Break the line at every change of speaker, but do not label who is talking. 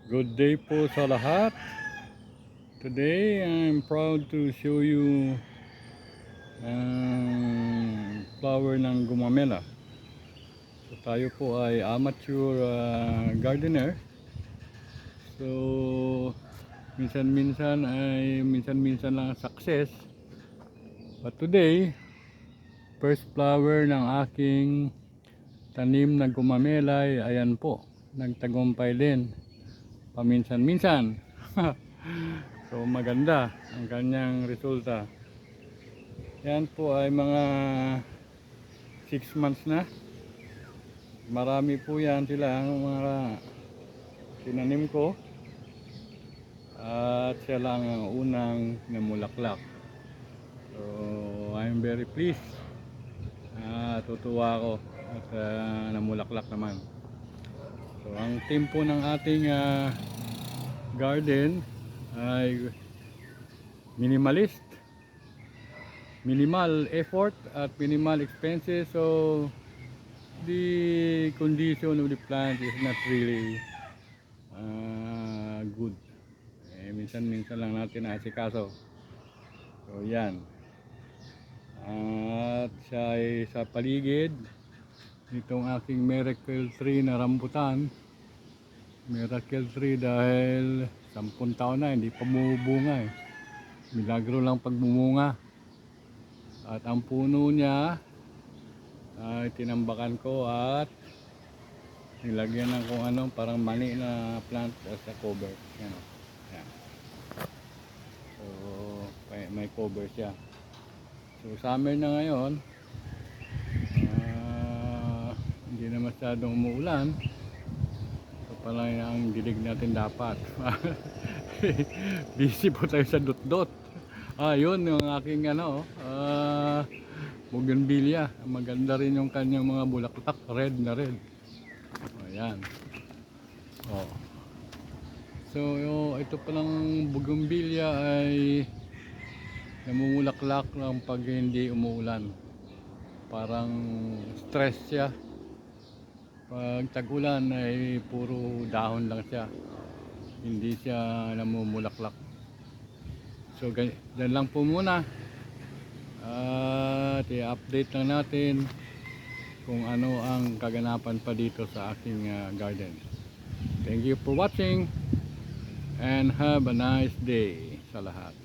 Good day po sa lahat. Today I'm proud to show you ang flower ng gumamela. So tayo po ay amateur gardener. So minsan-minsan lang success. But today, first flower ng aking tanim na gumamela ay ayan po. Nagtagumpay din. Paminsan-minsan. So maganda ang kanyang resulta. Yan po ay mga 6 months na. Marami po yan sila ang mga tinanim ko. At siya lang ang unang namulaklak. So I'm very pleased. Tutuwa ako at namulaklak naman. So ang team po ng ating garden ay minimalist, minimal effort at minimal expenses. So the condition of the plant is not really good. Minsan-minsan lang natin asikaso. So yan. At siya ay sa paligid nitong aking miracle tree na rambutan. Miracle tree dahil 10 taon na hindi pa bumubunga eh. Milagro lang pag bumunga. At ang puno niya ay tinambakan ko at nilagyan ng kung ano parang mani na plant sa cover. Yan o. Yan. So may cover siya. So summer na ngayon, hindi na masyadong umuulan. So pala ang dilig natin dapat. Busy po tayo sa dot-dot. Yun yung aking bougainvillea. Maganda rin yung kanyang mga bulaklak, red na red. Ayan. So ito palang bougainvillea ay namumulaklak lang pag hindi umuulan. Parang stress siya. Pag tag-ulan ay puro dahon lang siya. Hindi siya namumulaklak. So ganyan lang po muna. At i-update lang natin kung ano ang kaganapan pa dito sa aking garden. Thank you for watching and have a nice day sa lahat.